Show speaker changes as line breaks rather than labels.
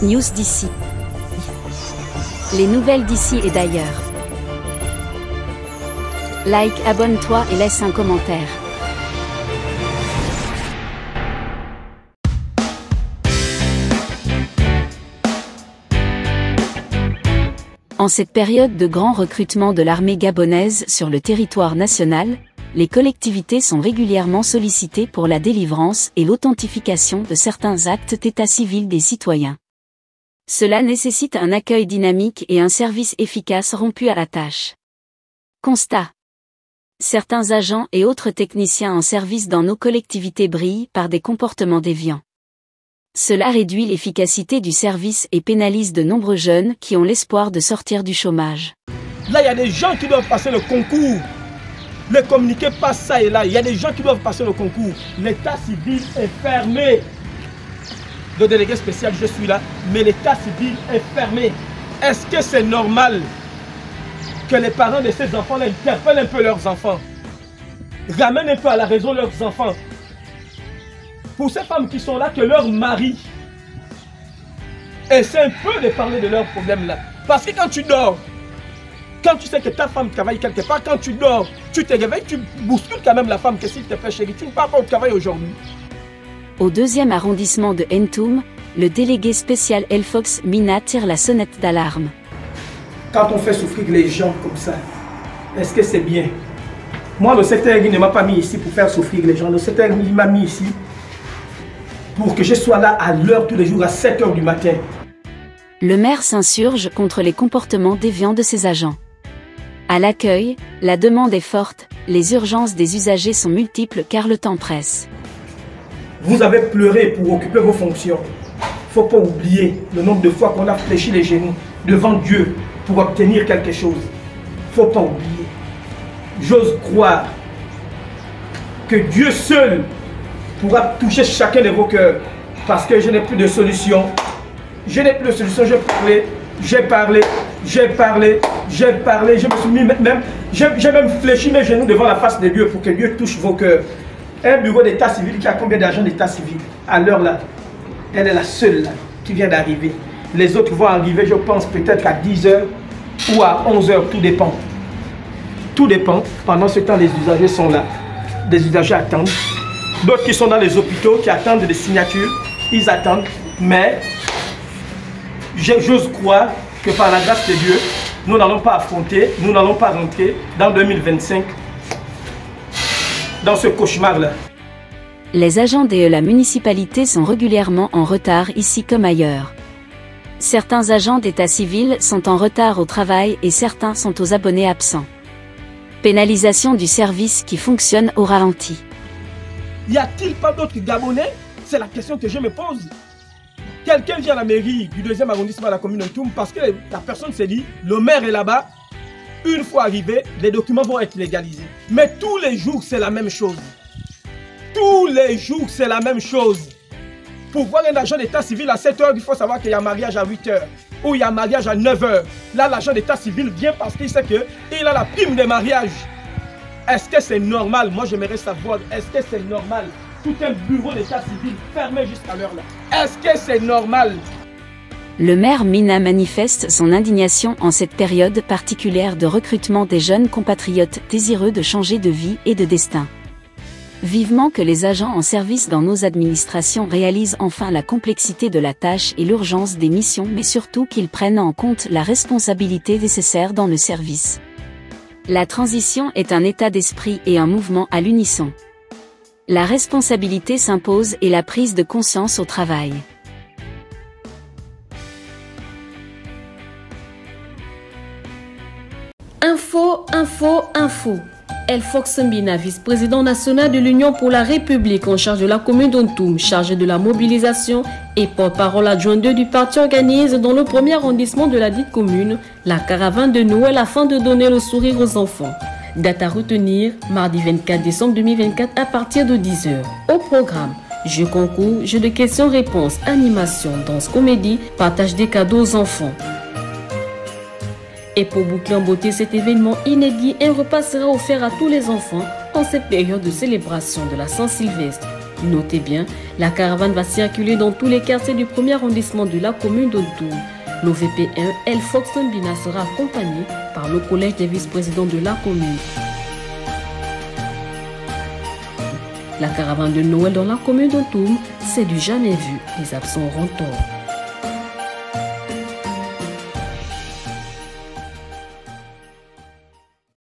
News d'ici. Les nouvelles d'ici et d'ailleurs. Like, abonne-toi et laisse un commentaire. En cette période de grand recrutement de l'armée gabonaise sur le territoire national, les collectivités sont régulièrement sollicitées pour la délivrance et l'authentification de certains actes d'état civil des citoyens. Cela nécessite un accueil dynamique et un service efficace rompu à la tâche. Constat. Certains agents et autres techniciens en service dans nos collectivités brillent par des comportements déviants. Cela réduit l'efficacité du service et pénalise de nombreux jeunes qui ont l'espoir de sortir du chômage.
Là, il y a des gens qui doivent passer le concours. Le communiqué passe ça et là. Il y a des gens qui doivent passer le concours. L'état civil est fermé. Le délégué spécial, je suis là, mais l'état civil est fermé. Est-ce que c'est normal que les parents de ces enfants-là interpellent un peu leurs enfants, ramènent un peu à la raison leurs enfants? Pour ces femmes qui sont là, que leur mari essaie un peu de parler de leurs problèmes là. Parce que quand tu dors, quand tu sais que ta femme travaille quelque part, quand tu dors, tu te réveilles, tu bouscules quand même la femme que s'il te plaît chérie, tu ne pars pas au travail aujourd'hui.
Au 2e arrondissement de Ntoum, le délégué spécial Elfox Mina tire la sonnette d'alarme.
Quand on fait souffrir les gens comme ça, est-ce que c'est bien? Moi, le secteur ne m'a pas mis ici pour faire souffrir les gens. Le secteur il m'a mis ici pour que je sois là à l'heure tous les jours à 7 h du matin.
Le maire s'insurge contre les comportements déviants de ses agents. À l'accueil, la demande est forte, les urgences des usagers sont multiples car le temps presse.
Vous avez pleuré pour occuper vos fonctions. Il ne faut pas oublier le nombre de fois qu'on a fléchi les genoux devant Dieu pour obtenir quelque chose. Il ne faut pas oublier. J'ose croire que Dieu seul pourra toucher chacun de vos cœurs. Parce que je n'ai plus de solution. Je n'ai plus de solution. J'ai parlé. Je me suis mis même. J'ai même fléchi mes genoux devant la face de Dieu pour que Dieu touche vos cœurs. Un bureau d'état civil qui a combien d'agents d'état civil? À l'heure là, elle est la seule là, qui vient d'arriver. Les autres vont arriver, je pense, peut-être à 10 h ou à 11 h, tout dépend. Tout dépend. Pendant ce temps, les usagers sont là. Des usagers attendent. D'autres qui sont dans les hôpitaux, qui attendent des signatures, ils attendent. Mais j'ose croire que par la grâce de Dieu, nous n'allons pas affronter, nous n'allons pas rentrer dans 2025 dans ce cauchemar-là.
Les agents de la municipalité sont régulièrement en retard ici comme ailleurs. Certains agents d'état civil sont en retard au travail et certains sont aux abonnés absents. Pénalisation du service qui fonctionne au ralenti.
Y a-t-il pas d'autres Gabonais? C'est la question que je me pose. Quelqu'un vient à la mairie du 2e arrondissement de la commune de Ntoum parce que la personne s'est dit, le maire est là-bas. Une fois arrivé, les documents vont être légalisés. Mais tous les jours, c'est la même chose. Tous les jours, c'est la même chose. Pour voir un agent d'état civil à 7 h, il faut savoir qu'il y a mariage à 8 h. Ou il y a mariage à 9 h. Là, l'agent d'état civil vient parce qu'il sait qu'il a la prime de mariage. Est-ce que c'est normal? Moi, j'aimerais savoir, est-ce que c'est normal? Tout un bureau d'état civil fermé jusqu'à l'heure là. Est-ce que c'est normal?
Le maire Mina manifeste son indignation en cette période particulière de recrutement des jeunes compatriotes désireux de changer de vie et de destin. Vivement que les agents en service dans nos administrations réalisent enfin la complexité de la tâche et l'urgence des missions, mais surtout qu'ils prennent en compte la responsabilité nécessaire dans le service. La transition est un état d'esprit et un mouvement à l'unisson. La responsabilité s'impose et la prise de conscience au travail.
Info. Elfox Mbina, vice-président national de l'Union pour la République en charge de la commune d'Ntoum, chargé de la mobilisation et porte-parole adjoint 2 du parti, organise dans le 1er arrondissement de la dite commune la caravane de Noël afin de donner le sourire aux enfants. Date à retenir, mardi 24 décembre 2024 à partir de 10 h. Au programme, jeux concours, jeux de questions-réponses, animation, danse, comédie, partage des cadeaux aux enfants. Et pour boucler en beauté cet événement inédit, un repas sera offert à tous les enfants en cette période de célébration de la Saint-Sylvestre. Notez bien, la caravane va circuler dans tous les quartiers du premier arrondissement de la commune d'Ontoum. L'OVP1 El Foxon Bina sera accompagné par le collège des vice-présidents de la commune. La caravane de Noël dans la commune d'Ontoum, c'est du jamais vu. Les absents auront tort.